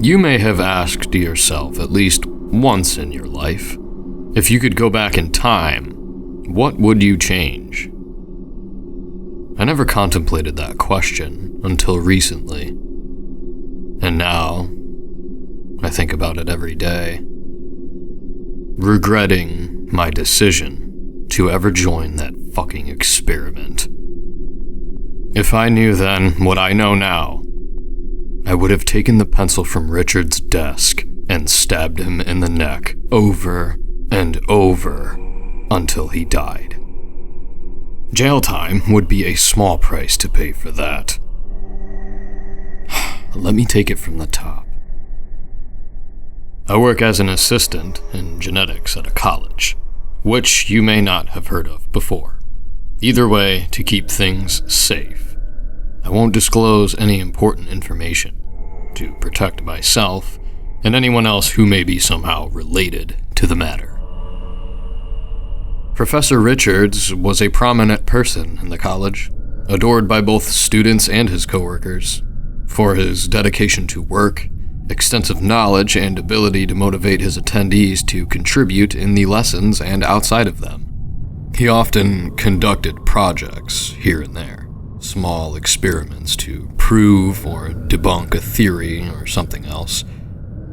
You may have asked yourself at least once in your life, if you could go back in time, what would you change? I never contemplated that question until recently. And now, I think about it every day, regretting my decision to ever join that fucking experiment. If I knew then what I know now, I would have taken the pencil from Richard's desk and stabbed him in the neck over and over until he died. Jail time would be a small price to pay for that. Let me take it from the top. I work as an assistant in genetics at a college, which you may not have heard of before. Either way, to keep things safe, I won't disclose any important information to protect myself and anyone else who may be somehow related to the matter. Professor Richards was a prominent person in the college, adored by both students and his coworkers, for his dedication to work, extensive knowledge, and ability to motivate his attendees to contribute in the lessons and outside of them. He often conducted projects here and there, small experiments to prove or debunk a theory or something else,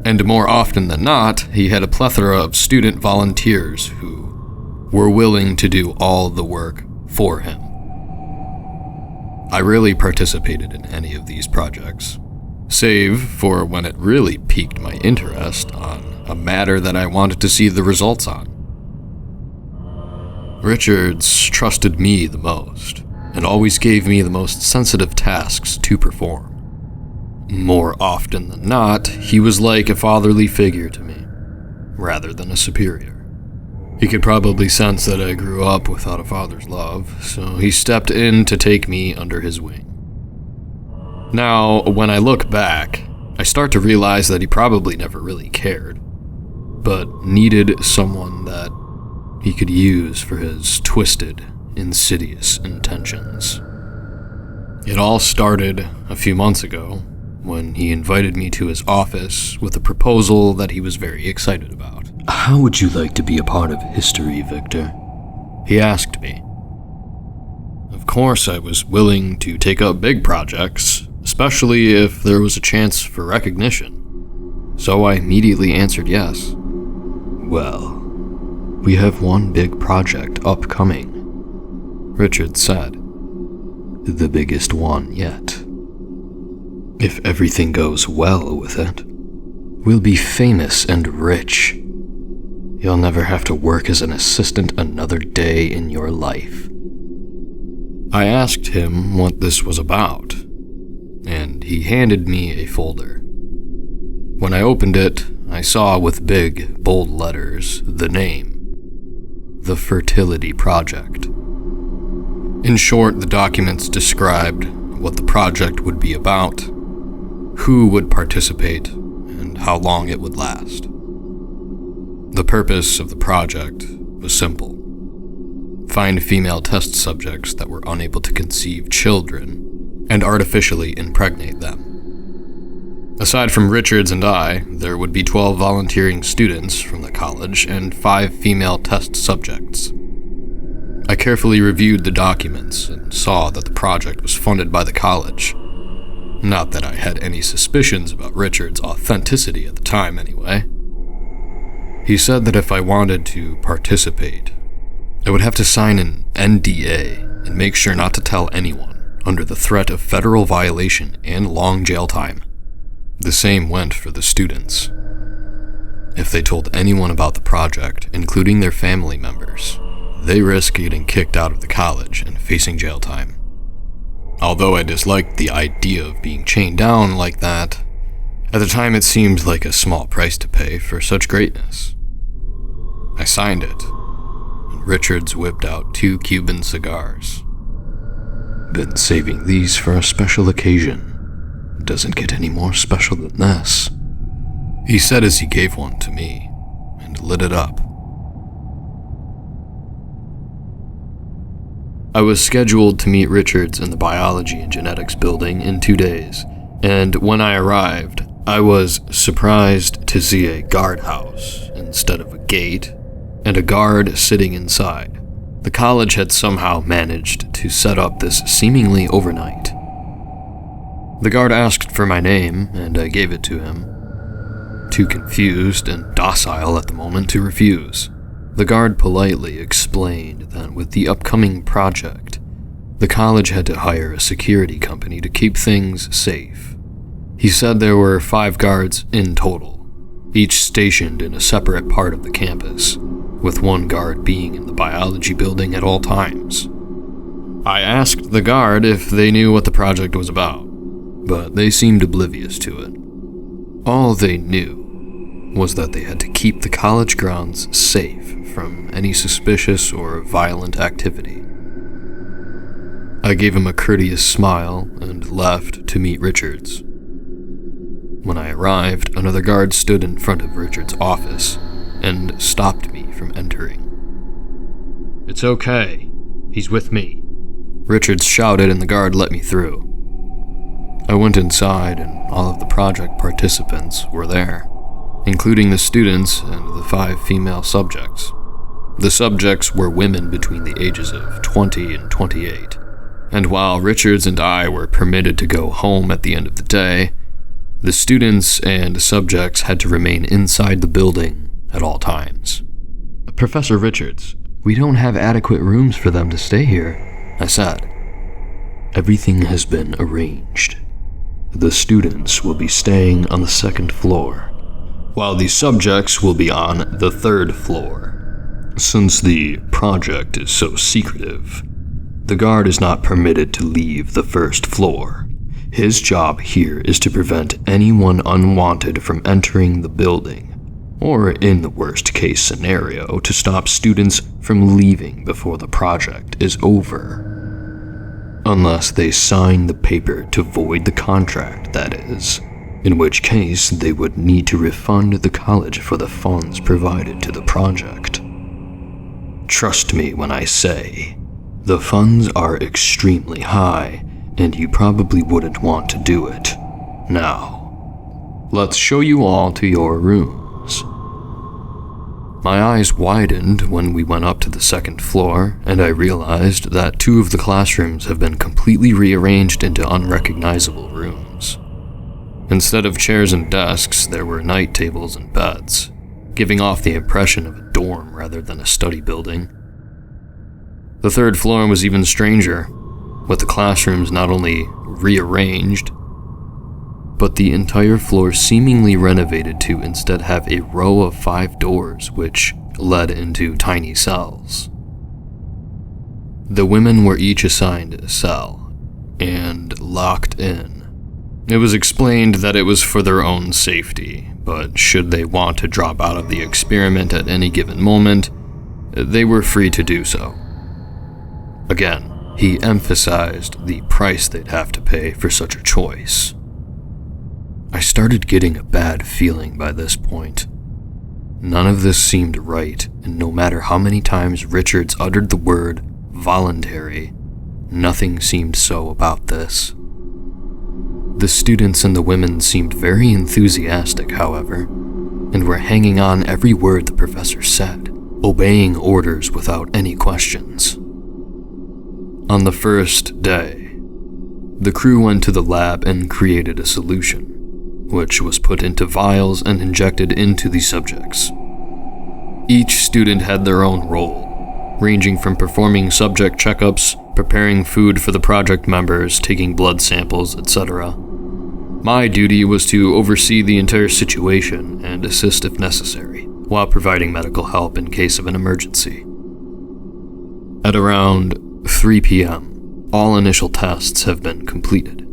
and more often than not, he had a plethora of student volunteers who were willing to do all the work for him. I rarely participated in any of these projects, save for when it really piqued my interest on a matter that I wanted to see the results on. Richards trusted me the most, and always gave me the most sensitive tasks to perform. More often than not, he was like a fatherly figure to me, rather than a superior. He could probably sense that I grew up without a father's love, so he stepped in to take me under his wing. Now, when I look back, I start to realize that he probably never really cared, but needed someone that he could use for his twisted, insidious intentions. It all started a few months ago, when he invited me to his office with a proposal that he was very excited about. How would you like to be a part of history, Victor? He asked me. Of course, I was willing to take up big projects, especially if there was a chance for recognition. So I immediately answered yes. Well, we have one big project upcoming, Richard said. The biggest one yet. If everything goes well with it, we'll be famous and rich. You'll never have to work as an assistant another day in your life. I asked him what this was about, and he handed me a folder. When I opened it, I saw with big, bold letters the name, the Fertility Project. In short, the documents described what the project would be about, who would participate, and how long it would last. The purpose of the project was simple. Find female test subjects that were unable to conceive children and artificially impregnate them. Aside from Richards and I, there would be 12 volunteering students from the college and 5 female test subjects. I carefully reviewed the documents and saw that the project was funded by the college. Not that I had any suspicions about Richard's authenticity at the time, anyway. He said that if I wanted to participate, I would have to sign an NDA and make sure not to tell anyone under the threat of federal violation and long jail time. The same went for the students. If they told anyone about the project, including their family members, they risked getting kicked out of the college and facing jail time. Although I disliked the idea of being chained down like that, at the time it seemed like a small price to pay for such greatness. I signed it, and Richards whipped out 2 Cuban cigars. Been saving these for a special occasion. Doesn't get any more special than this, he said as he gave one to me and lit it up. I was scheduled to meet Richards in the biology and genetics building in 2 days, and when I arrived, I was surprised to see a guardhouse instead of a gate, and a guard sitting inside. The college had somehow managed to set up this seemingly overnight. The guard asked for my name, and I gave it to him. Too confused and docile at the moment to refuse. The guard politely explained that with the upcoming project, the college had to hire a security company to keep things safe. He said there were 5 guards in total, each stationed in a separate part of the campus, with 1 guard being in the biology building at all times. I asked the guard if they knew what the project was about, but they seemed oblivious to it. All they knew was that they had to keep the college grounds safe from any suspicious or violent activity. I gave him a courteous smile and left to meet Richards. When I arrived, another guard stood in front of Richards' office and stopped me from entering. "It's okay. He's with me," Richards shouted, and the guard let me through. I went inside, and all of the project participants were there, including the students and the 5 female subjects. The subjects were women between the ages of 20 and 28, and while Richards and I were permitted to go home at the end of the day, the students and subjects had to remain inside the building at all times. "Professor Richards, we don't have adequate rooms for them to stay here," I said. "Everything has been arranged. The students will be staying on the 2nd floor, while the subjects will be on the 3rd floor. Since the project is so secretive, the guard is not permitted to leave the 1st floor. His job here is to prevent anyone unwanted from entering the building, or in the worst case scenario, to stop students from leaving before the project is over. Unless they sign the paper to void the contract, that is, in which case they would need to refund the college for the funds provided to the project. Trust me when I say, the funds are extremely high, and you probably wouldn't want to do it. Now, let's show you all to your rooms." My eyes widened when we went up to the 2nd floor, and I realized that 2 of the classrooms have been completely rearranged into unrecognizable rooms. Instead of chairs and desks, there were night tables and beds, giving off the impression of a dorm rather than a study building. The 3rd floor was even stranger, with the classrooms not only rearranged, but the entire floor seemingly renovated to instead have a row of 5 doors which led into tiny cells. The women were each assigned a cell, and locked in. It was explained that it was for their own safety, but should they want to drop out of the experiment at any given moment, they were free to do so. Again, he emphasized the price they'd have to pay for such a choice. I started getting a bad feeling by this point. None of this seemed right, and no matter how many times Richards uttered the word voluntary, nothing seemed so about this. The students and the women seemed very enthusiastic, however, and were hanging on every word the professor said, obeying orders without any questions. On the first day, the crew went to the lab and created a solution, which was put into vials and injected into the subjects. Each student had their own role, ranging from performing subject checkups, preparing food for the project members, taking blood samples, etc. My duty was to oversee the entire situation and assist if necessary, while providing medical help in case of an emergency. At around 3 p.m., all initial tests have been completed.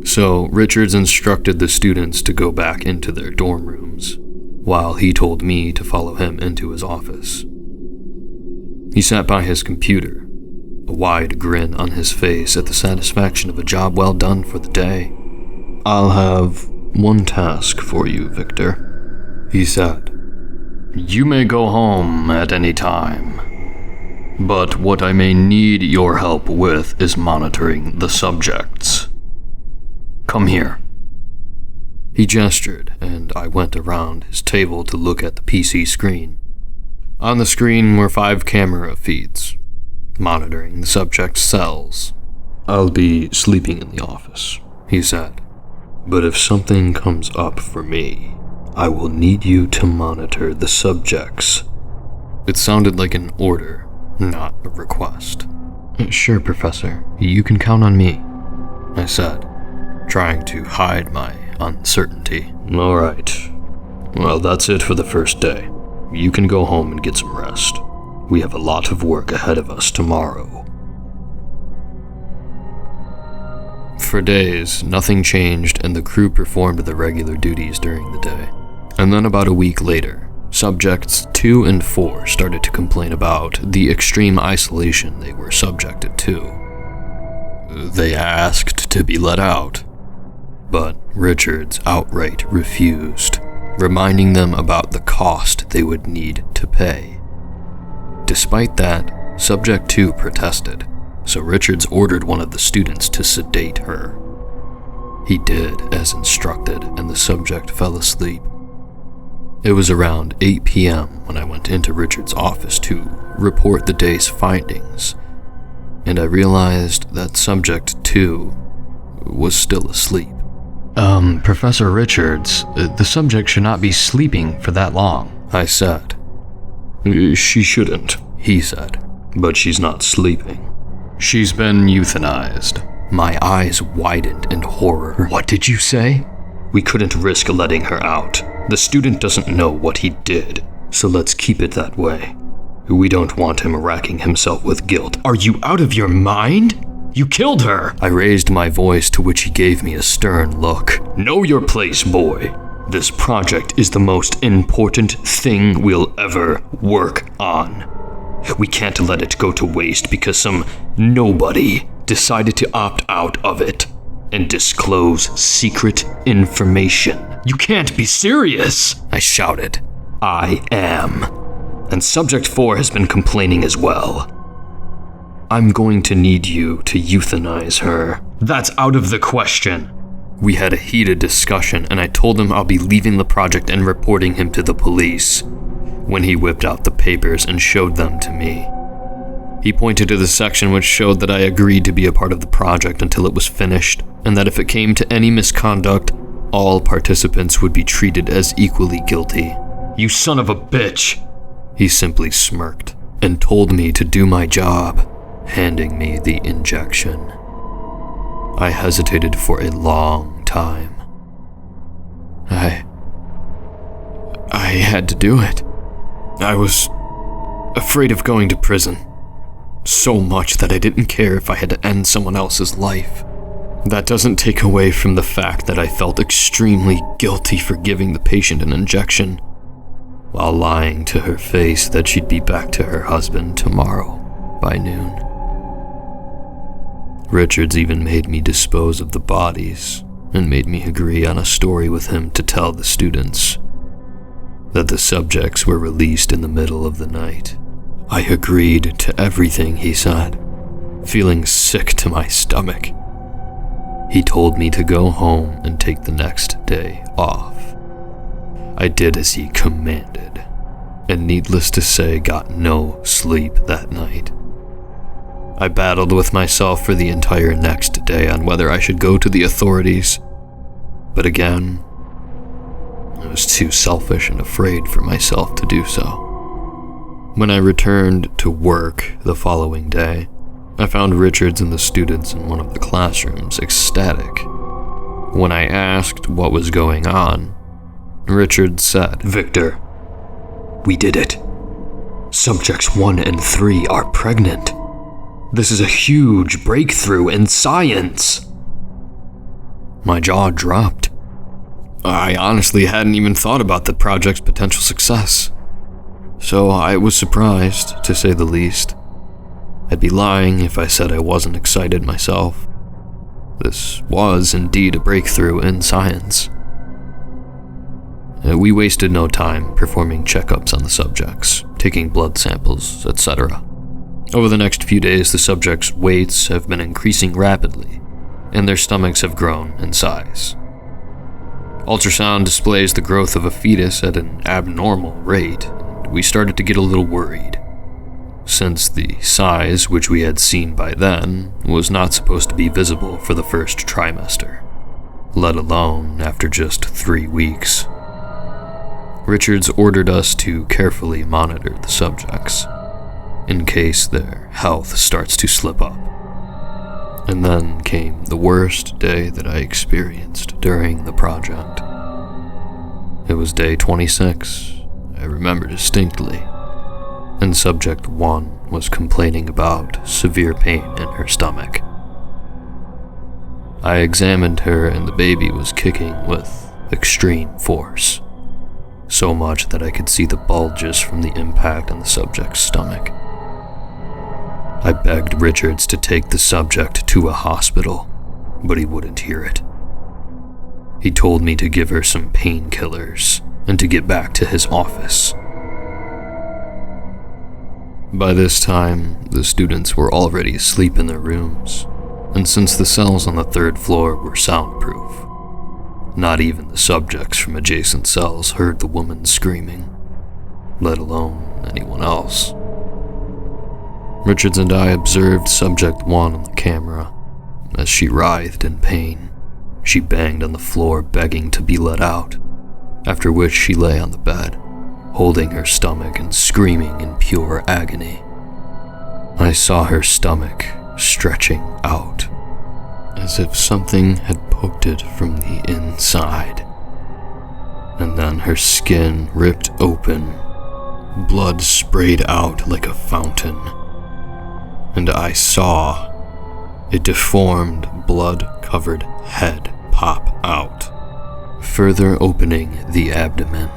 So Richards instructed the students to go back into their dorm rooms, while he told me to follow him into his office. He sat by his computer, a wide grin on his face at the satisfaction of a job well done for the day. "I'll have one task for you, Victor," he said. "You may go home at any time, but what I may need your help with is monitoring the subjects. Come here." He gestured, and I went around his table to look at the PC screen. On the screen were 5 camera feeds, monitoring the subject's cells. "I'll be sleeping in the office," he said. "But if something comes up for me, I will need you to monitor the subjects." It sounded like an order, not a request. "Sure, Professor. You can count on me," I said, trying to hide my uncertainty. "All right. Well, that's it for the first day. You can go home and get some rest. We have a lot of work ahead of us tomorrow." For days, nothing changed and the crew performed their regular duties during the day. And then about a week later, subjects 2 and 4 started to complain about the extreme isolation they were subjected to. They asked to be let out, but Richards outright refused, reminding them about the cost they would need to pay. Despite that, Subject 2 protested, so Richards ordered one of the students to sedate her. He did as instructed, and the subject fell asleep. It was around 8 p.m. when I went into Richards' office to report the day's findings, and I realized that Subject 2 was still asleep. Professor Richards, the subject should not be sleeping for that long," I said. "She shouldn't," he said. "But she's not sleeping. She's been euthanized." My eyes widened in horror. "What did you say?" "We couldn't risk letting her out. The student doesn't know what he did, so let's keep it that way. We don't want him racking himself with guilt." "Are you out of your mind? You killed her!" I raised my voice, to which he gave me a stern look. "Know your place, boy. This project is the most important thing we'll ever work on. We can't let it go to waste because some nobody decided to opt out of it and disclose secret information." "You can't be serious!" I shouted. "I am. And Subject 4 has been complaining as well. I'm going to need you to euthanize her." "That's out of the question." We had a heated discussion, and I told him I'll be leaving the project and reporting him to the police, when he whipped out the papers and showed them to me. He pointed to the section which showed that I agreed to be a part of the project until it was finished, and that if it came to any misconduct, all participants would be treated as equally guilty. "You son of a bitch!" He simply smirked and told me to do my job, handing me the injection. I hesitated for a long time. I had to do it. I was afraid of going to prison. So much that I didn't care if I had to end someone else's life. That doesn't take away from the fact that I felt extremely guilty for giving the patient an injection, while lying to her face that she'd be back to her husband tomorrow by noon. Richards even made me dispose of the bodies and made me agree on a story with him to tell the students that the subjects were released in the middle of the night. I agreed to everything he said, feeling sick to my stomach. He told me to go home and take the next day off. I did as he commanded, and needless to say, got no sleep that night. I battled with myself for the entire next day on whether I should go to the authorities, but again, I was too selfish and afraid for myself to do so. When I returned to work the following day, I found Richards and the students in one of the classrooms ecstatic. When I asked what was going on, Richards said, "Victor, we did it. Subjects 1 and 3 are pregnant. This is a huge breakthrough in science." My jaw dropped. I honestly hadn't even thought about the project's potential success, so I was surprised, to say the least. I'd be lying if I said I wasn't excited myself. This was indeed a breakthrough in science. We wasted no time performing checkups on the subjects, taking blood samples, etc. Over the next few days, the subjects' weights have been increasing rapidly, and their stomachs have grown in size. Ultrasound displays the growth of a fetus at an abnormal rate, and we started to get a little worried, since the size, which we had seen by then, was not supposed to be visible for the first trimester, let alone after just 3 weeks. Richards ordered us to carefully monitor the subjects, in case their health starts to slip up. And then came the worst day that I experienced during the project. It was day 26, I remember distinctly, and Subject 1 was complaining about severe pain in her stomach. I examined her and the baby was kicking with extreme force, so much that I could see the bulges from the impact on the subject's stomach. I begged Richards to take the subject to a hospital, but he wouldn't hear it. He told me to give her some painkillers and to get back to his office. By this time, the students were already asleep in their rooms, and since the cells on the 3rd floor were soundproof, not even the subjects from adjacent cells heard the woman screaming, let alone anyone else. Richards and I observed Subject 1 on the camera. As she writhed in pain, she banged on the floor begging to be let out, after which she lay on the bed, holding her stomach and screaming in pure agony. I saw her stomach stretching out, as if something had poked it from the inside. And then her skin ripped open, blood sprayed out like a fountain, and I saw a deformed, blood-covered head pop out, further opening the abdomen.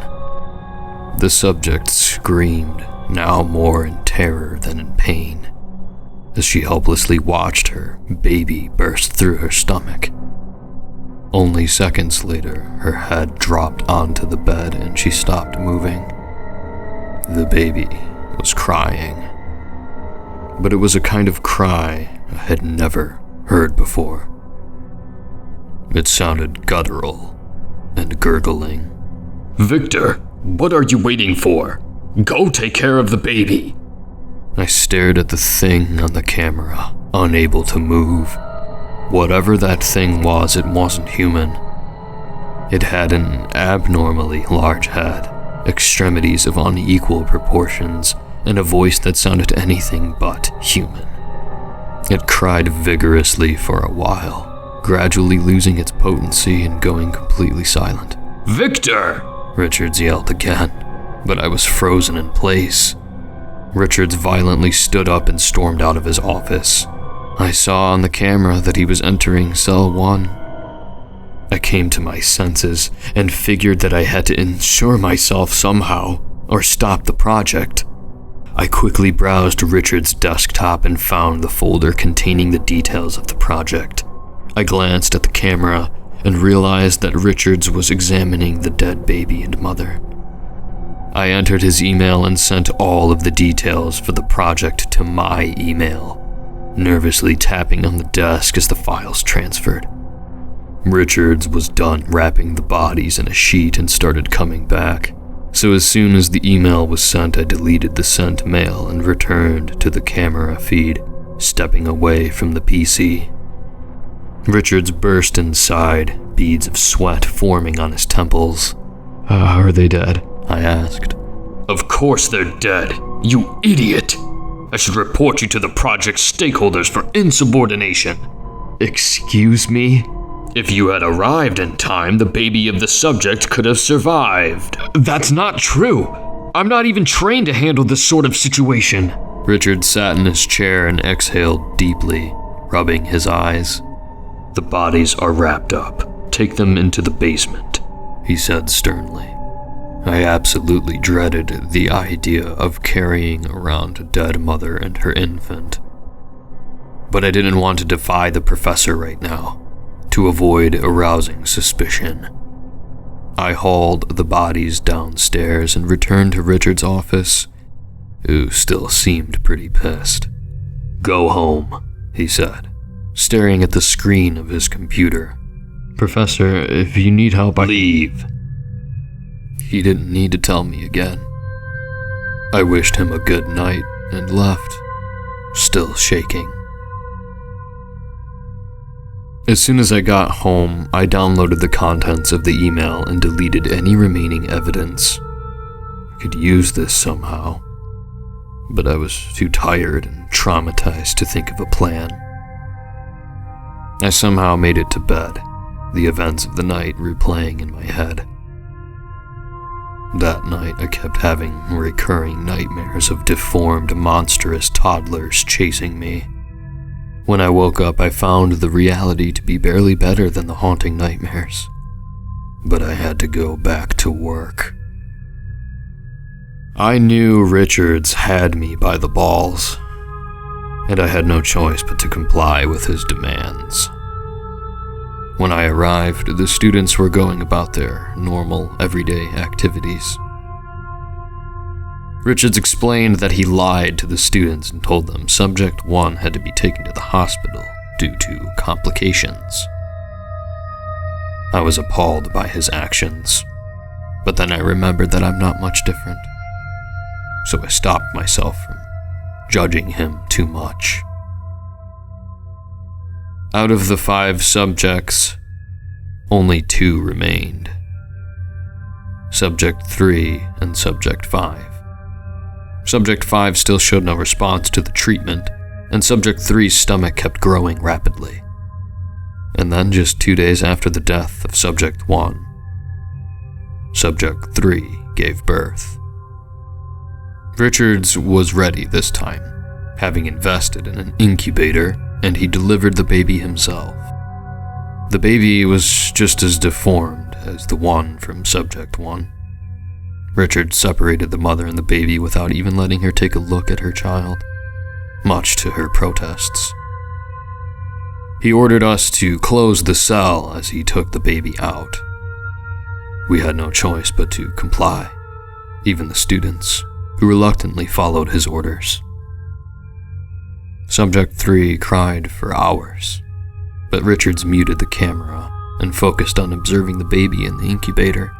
The subject screamed, now more in terror than in pain, as she helplessly watched her baby burst through her stomach. Only seconds later, her head dropped onto the bed and she stopped moving. The baby was crying, but it was a kind of cry I had never heard before. It sounded guttural and gurgling. "Victor, what are you waiting for? Go take care of the baby." I stared at the thing on the camera, unable to move. Whatever that thing was, it wasn't human. It had an abnormally large head, extremities of unequal proportions, and a voice that sounded anything but human. It cried vigorously for a while, gradually losing its potency and going completely silent. "Victor!" Richards yelled again, but I was frozen in place. Richards violently stood up and stormed out of his office. I saw on the camera that he was entering cell 1. I came to my senses and figured that I had to ensure myself somehow, or stop the project. I quickly browsed Richard's desktop and found the folder containing the details of the project. I glanced at the camera and realized that Richards was examining the dead baby and mother. I entered his email and sent all of the details for the project to my email, nervously tapping on the desk as the files transferred. Richards was done wrapping the bodies in a sheet and started coming back. So as soon as the email was sent, I deleted the sent mail and returned to the camera feed, stepping away from the PC. Richards burst inside, beads of sweat forming on his temples. Are they dead?" I asked. "Of course they're dead, you idiot! I should report you to the project's stakeholders for insubordination." "Excuse me?" "If you had arrived in time, the baby of the subject could have survived." "That's not true! I'm not even trained to handle this sort of situation." Richard sat in his chair and exhaled deeply, rubbing his eyes. "The bodies are wrapped up. Take them into the basement," he said sternly. I absolutely dreaded the idea of carrying around a dead mother and her infant. But I didn't want to defy the professor right now, to avoid arousing suspicion. I hauled the bodies downstairs and returned to Richard's office, who still seemed pretty pissed. "Go home," he said, staring at the screen of his computer. Professor, if you need help, Leave. He didn't need to tell me again. I wished him a good night and left, still shaking. As soon as I got home, I downloaded the contents of the email and deleted any remaining evidence. I could use this somehow, but I was too tired and traumatized to think of a plan. I somehow made it to bed, the events of the night replaying in my head. That night, I kept having recurring nightmares of deformed, monstrous toddlers chasing me. When I woke up, I found the reality to be barely better than the haunting nightmares. But I had to go back to work. I knew Richards had me by the balls, and I had no choice but to comply with his demands. When I arrived, the students were going about their normal, everyday activities. Richards explained that he lied to the students and told them Subject 1 had to be taken to the hospital due to complications. I was appalled by his actions, but then I remembered that I'm not much different, so I stopped myself from judging him too much. Out of the 5 subjects, only 2 remained. Subject 3 and Subject 5. Subject 5 still showed no response to the treatment, and Subject 3's stomach kept growing rapidly. And then, just 2 days after the death of Subject 1, Subject 3 gave birth. Richards was ready this time, having invested in an incubator, and he delivered the baby himself. The baby was just as deformed as the one from Subject 1. Richards separated the mother and the baby without even letting her take a look at her child, much to her protests. He ordered us to close the cell as he took the baby out. We had no choice but to comply, even the students, who reluctantly followed his orders. Subject 3 cried for hours, but Richards muted the camera and focused on observing the baby in the incubator.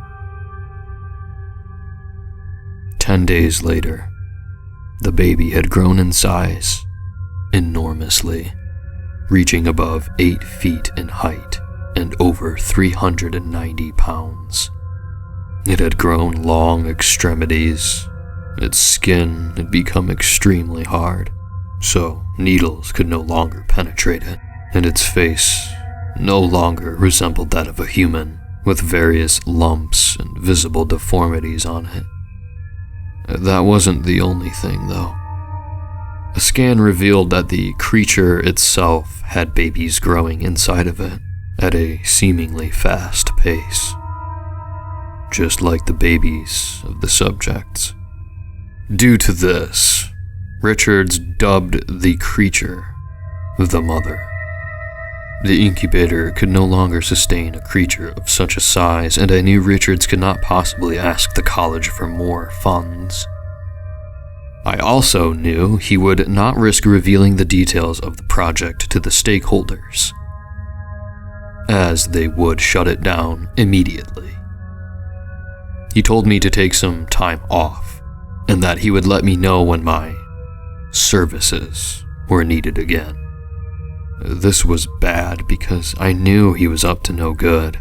10 days later, the baby had grown in size enormously, reaching above 8 feet in height and over 390 pounds. It had grown long extremities. Its skin had become extremely hard, so needles could no longer penetrate it, and its face no longer resembled that of a human, with various lumps and visible deformities on it. That wasn't the only thing, though. A scan revealed that the creature itself had babies growing inside of it at a seemingly fast pace, just like the babies of the subjects. Due to this, Richards dubbed the creature the Mother. The incubator could no longer sustain a creature of such a size, and I knew Richards could not possibly ask the college for more funds. I also knew he would not risk revealing the details of the project to the stakeholders, as they would shut it down immediately. He told me to take some time off, and that he would let me know when my services were needed again. This was bad because I knew he was up to no good.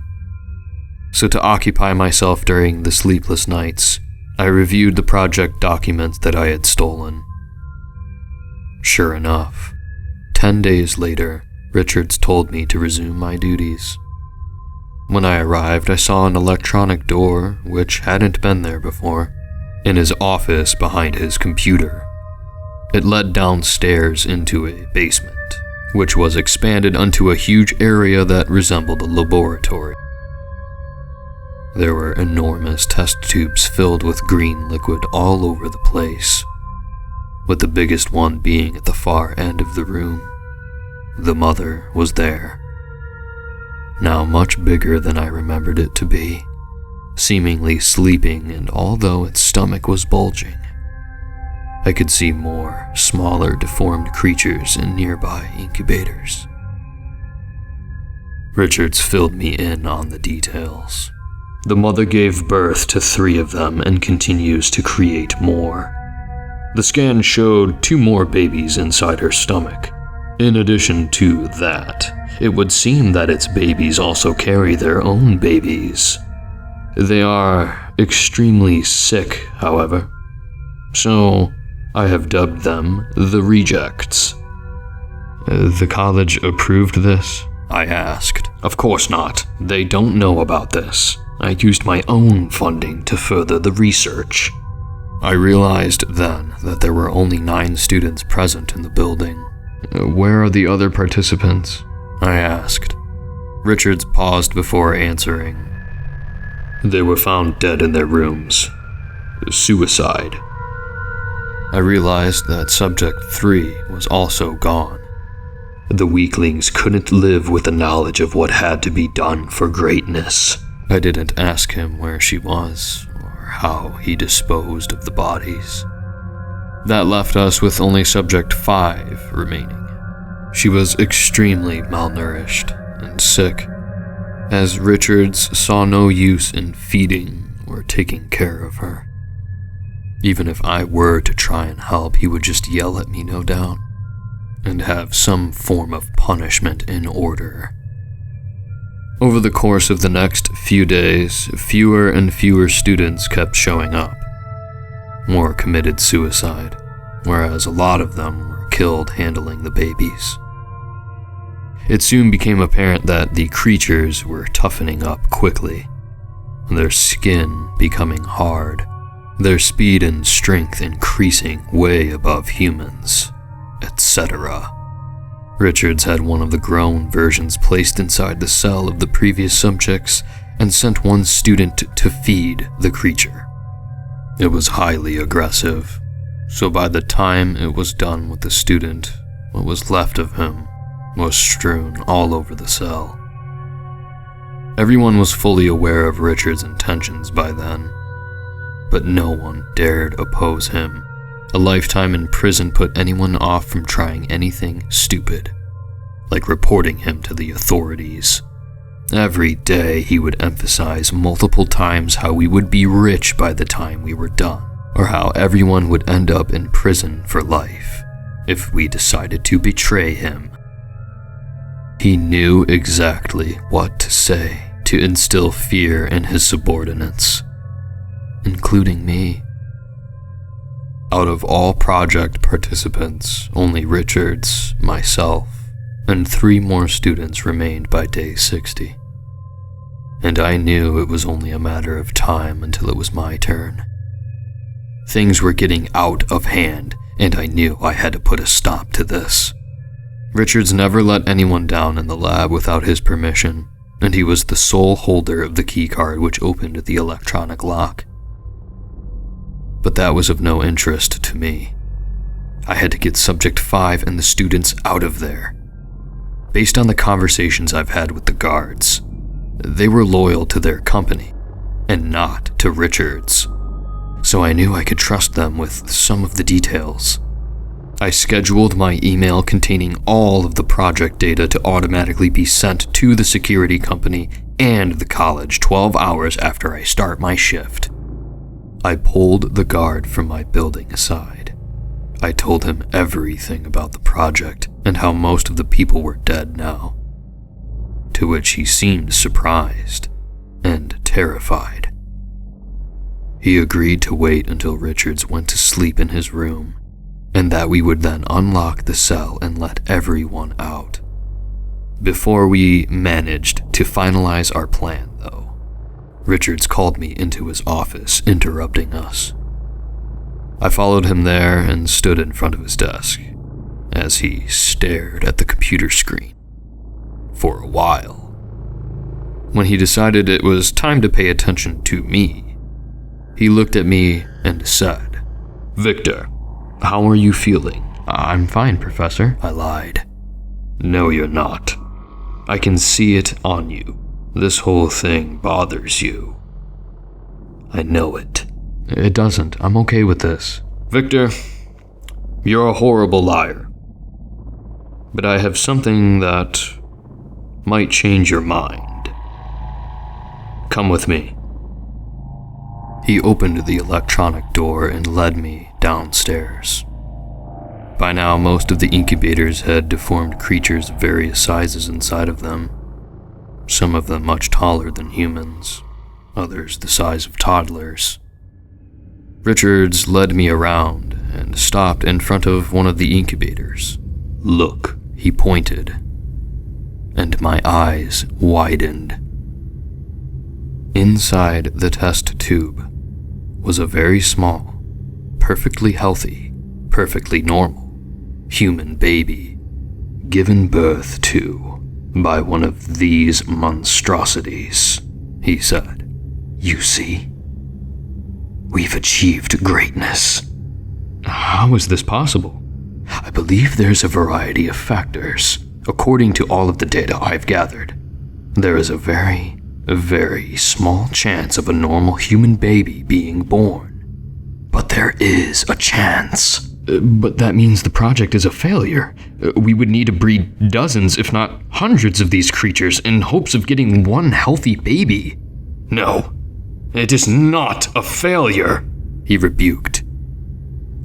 So to occupy myself during the sleepless nights, I reviewed the project documents that I had stolen. Sure enough, 10 days later, Richards told me to resume my duties. When I arrived, I saw an electronic door, which hadn't been there before, in his office behind his computer. It led downstairs into a basement, which was expanded onto a huge area that resembled a laboratory. There were enormous test tubes filled with green liquid all over the place, with the biggest one being at the far end of the room. The mother was there, now much bigger than I remembered it to be, seemingly sleeping, and although its stomach was bulging, I could see more smaller deformed creatures in nearby incubators. Richards filled me in on the details. The mother gave birth to 3 of them and continues to create more. The scan showed 2 more babies inside her stomach. In addition to that, it would seem that its babies also carry their own babies. They are extremely sick, however, so I have dubbed them the rejects. The college approved this? I asked. Of course not. They don't know about this. I used my own funding to further the research. I realized then that there were only 9 students present in the building. Where are the other participants? I asked. Richards paused before answering. They were found dead in their rooms. Suicide. I realized that subject 3 was also gone. The weaklings couldn't live with the knowledge of what had to be done for greatness. I didn't ask him where she was, or how he disposed of the bodies. That left us with only subject 5 remaining. She was extremely malnourished and sick, as Richards saw no use in feeding or taking care of her. Even if I were to try and help, he would just yell at me, no doubt, and have some form of punishment in order. Over the course of the next few days, fewer and fewer students kept showing up. More committed suicide, whereas a lot of them were killed handling the babies. It soon became apparent that the creatures were toughening up quickly, their skin becoming hard, their speed and strength increasing way above humans, etc. Richards had one of the grown versions placed inside the cell of the previous subjects and sent one student to feed the creature. It was highly aggressive, so by the time it was done with the student, what was left of him was strewn all over the cell. Everyone was fully aware of Richard's intentions by then, but no one dared oppose him. A lifetime in prison put anyone off from trying anything stupid, like reporting him to the authorities. Every day he would emphasize multiple times how we would be rich by the time we were done, or how everyone would end up in prison for life if we decided to betray him. He knew exactly what to say to instill fear in his subordinates, including me. Out of all project participants, only Richards, myself, and 3 more students remained by day 60. And I knew it was only a matter of time until it was my turn. Things were getting out of hand, and I knew I had to put a stop to this. Richards never let anyone down in the lab without his permission, and he was the sole holder of the keycard which opened the electronic lock. But that was of no interest to me. I had to get Subject 5 and the students out of there. Based on the conversations I've had with the guards, they were loyal to their company, and not to Richards. So I knew I could trust them with some of the details. I scheduled my email containing all of the project data to automatically be sent to the security company and the college 12 hours after I start my shift. I pulled the guard from my building aside. I told him everything about the project and how most of the people were dead now, to which he seemed surprised and terrified. He agreed to wait until Richards went to sleep in his room, and that we would then unlock the cell and let everyone out. Before we managed to finalize our plan, though, Richards called me into his office, interrupting us. I followed him there and stood in front of his desk as he stared at the computer screen for a while. When he decided it was time to pay attention to me, he looked at me and said, "Victor, how are you feeling?" "I'm fine, Professor." I lied. "No, you're not. I can see it on you. This whole thing bothers you. I know it." "It doesn't. I'm okay with this." "Victor, you're a horrible liar. But I have something that might change your mind. Come with me." He opened the electronic door and led me downstairs. By now, most of the incubators had deformed creatures of various sizes inside of them, some of them much taller than humans, others the size of toddlers. Richards led me around and stopped in front of one of the incubators. "Look," he pointed, and my eyes widened. Inside the test tube was a very small, perfectly healthy, perfectly normal human baby, given birth to by one of these monstrosities, he said. "You see? We've achieved greatness." "How is this possible?" "I believe there's a variety of factors. According to all of the data I've gathered, there is a very, very small chance of a normal human baby being born. But there is a chance." "But that means the project is a failure. We would need to breed dozens, if not hundreds of these creatures in hopes of getting one healthy baby." "No, it is not a failure," he rebuked.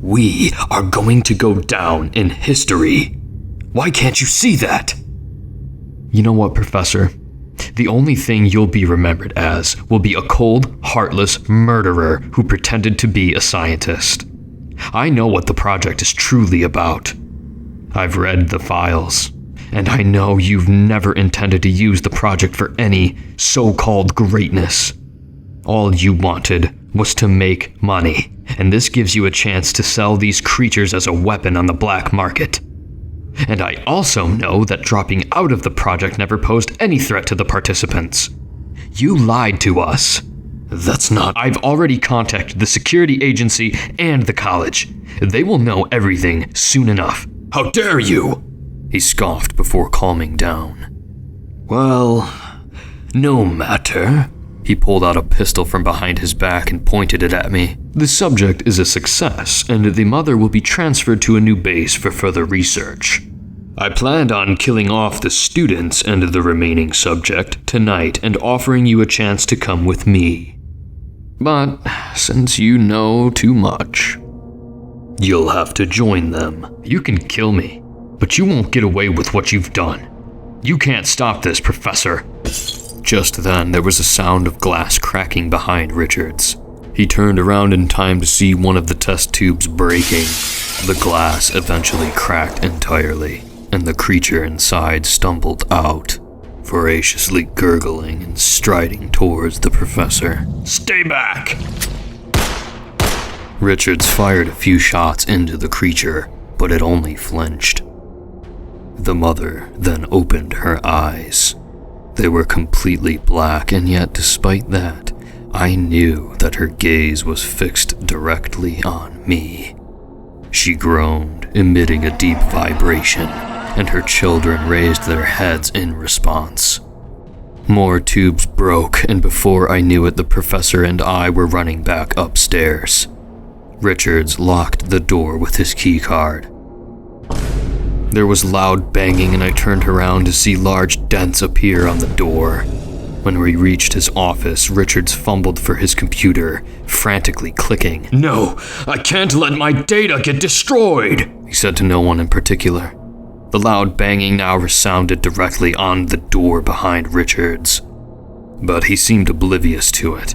"We are going to go down in history. Why can't you see that?" "You know what, Professor? The only thing you'll be remembered as will be a cold, heartless murderer who pretended to be a scientist. I know what the project is truly about. I've read the files, and I know you've never intended to use the project for any so-called greatness. All you wanted was to make money, and this gives you a chance to sell these creatures as a weapon on the black market. And I also know that dropping out of the project never posed any threat to the participants. You lied to us. That's not. I've already contacted the security agency and the college. They will know everything soon enough." "How dare you?" he scoffed before calming down. "Well, no matter." He pulled out a pistol from behind his back and pointed it at me. "The subject is a success, and the mother will be transferred to a new base for further research. I planned on killing off the students and the remaining subject tonight and offering you a chance to come with me. But since you know too much, you'll have to join them. You can kill me, but you won't get away with what you've done. You can't stop this, Professor." Just then, there was a sound of glass cracking behind Richards. He turned around in time to see one of the test tubes breaking. The glass eventually cracked entirely, and the creature inside stumbled out, voraciously gurgling and striding towards the professor. "Stay back!" Richards fired a few shots into the creature, but it only flinched. The mother then opened her eyes. They were completely black, and yet despite that, I knew that her gaze was fixed directly on me. She groaned, emitting a deep vibration, and her children raised their heads in response. More tubes broke, and before I knew it, the professor and I were running back upstairs. Richards locked the door with his keycard. There was loud banging, and I turned around to see large dents appear on the door. When we reached his office, Richards fumbled for his computer, frantically clicking. "No, I can't let my data get destroyed," he said to no one in particular. The loud banging now resounded directly on the door behind Richards, but he seemed oblivious to it.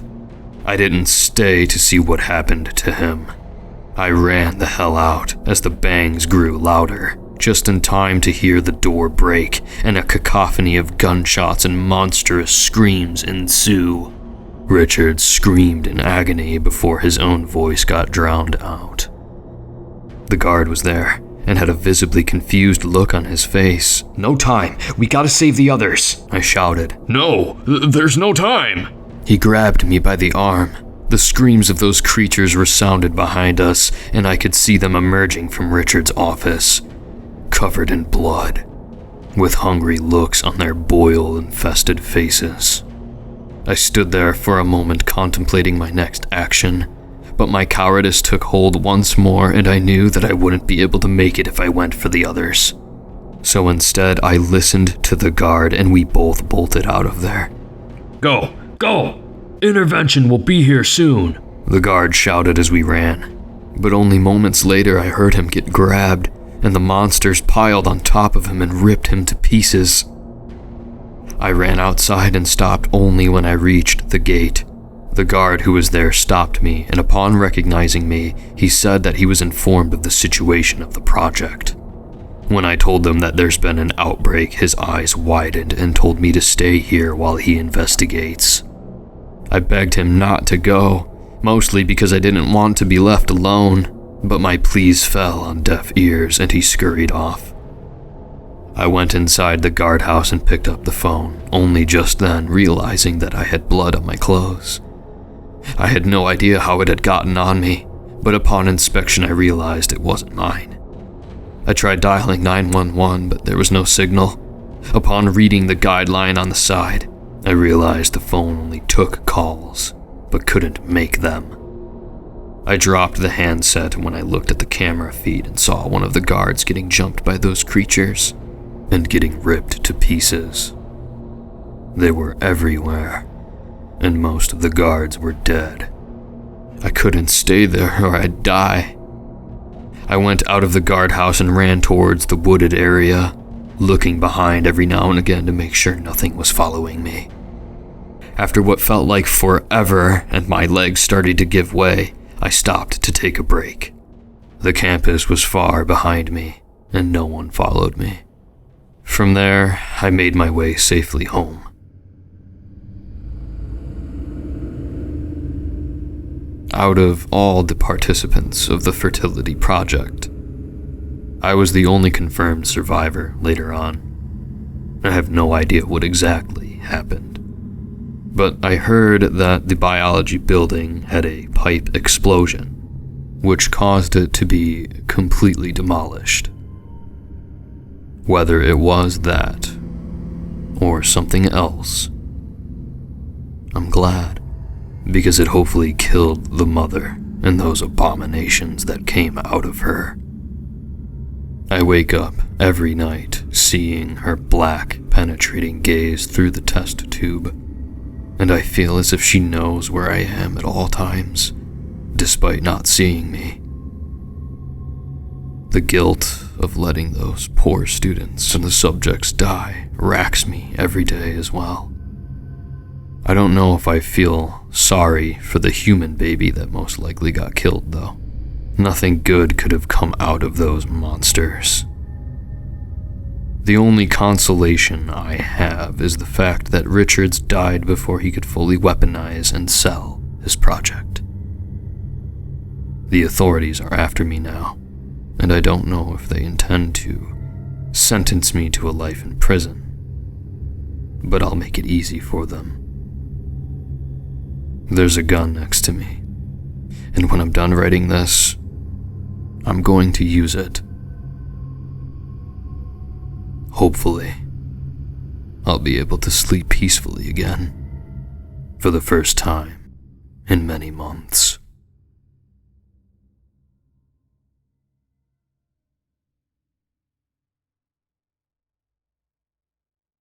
I didn't stay to see what happened to him. I ran the hell out as the bangs grew louder, just in time to hear the door break and a cacophony of gunshots and monstrous screams ensue. Richard screamed in agony before his own voice got drowned out. The guard was there and had a visibly confused look on his face. "No time, we gotta save the others," I shouted. "No, there's no time." He grabbed me by the arm. The screams of those creatures resounded behind us, and I could see them emerging from Richard's office, covered in blood, with hungry looks on their boil-infested faces. I stood there for a moment contemplating my next action, but my cowardice took hold once more, and I knew that I wouldn't be able to make it if I went for the others. So instead, I listened to the guard and we both bolted out of there. Go! Go! Intervention will be here soon, the guard shouted as we ran. But only moments later, I heard him get grabbed, and the monsters piled on top of him and ripped him to pieces. I ran outside and stopped only when I reached the gate. The guard who was there stopped me, and upon recognizing me, he said that he was informed of the situation of the project. When I told him that there's been an outbreak, his eyes widened and told me to stay here while he investigates. I begged him not to go, mostly because I didn't want to be left alone, but my pleas fell on deaf ears and he scurried off. I went inside the guardhouse and picked up the phone, only just then realizing that I had blood on my clothes. I had no idea how it had gotten on me, but upon inspection I realized it wasn't mine. I tried dialing 911, but there was no signal. Upon reading the guideline on the side, I realized the phone only took calls, but couldn't make them. I dropped the handset when I looked at the camera feed and saw one of the guards getting jumped by those creatures and getting ripped to pieces. They were everywhere, and most of the guards were dead. I couldn't stay there or I'd die. I went out of the guardhouse and ran towards the wooded area, looking behind every now and again to make sure nothing was following me. After what felt like forever and my legs started to give way, I stopped to take a break. The campus was far behind me, and no one followed me. From there, I made my way safely home. Out of all the participants of the Fertility project, I was the only confirmed survivor later on. I have no idea what exactly happened, but I heard that the biology building had a pipe explosion, which caused it to be completely demolished. Whether it was that, or something else, I'm glad, because it hopefully killed the mother and those abominations that came out of her. I wake up every night seeing her black, penetrating gaze through the test tube, and I feel as if she knows where I am at all times, despite not seeing me. The guilt of letting those poor students and the subjects die racks me every day as well. I don't know if I feel sorry for the human baby that most likely got killed, though. Nothing good could have come out of those monsters. The only consolation I have is the fact that Richards died before he could fully weaponize and sell his project. The authorities are after me now, and I don't know if they intend to sentence me to a life in prison, but I'll make it easy for them. There's a gun next to me, and when I'm done writing this, I'm going to use it. Hopefully, I'll be able to sleep peacefully again, for the first time in many months.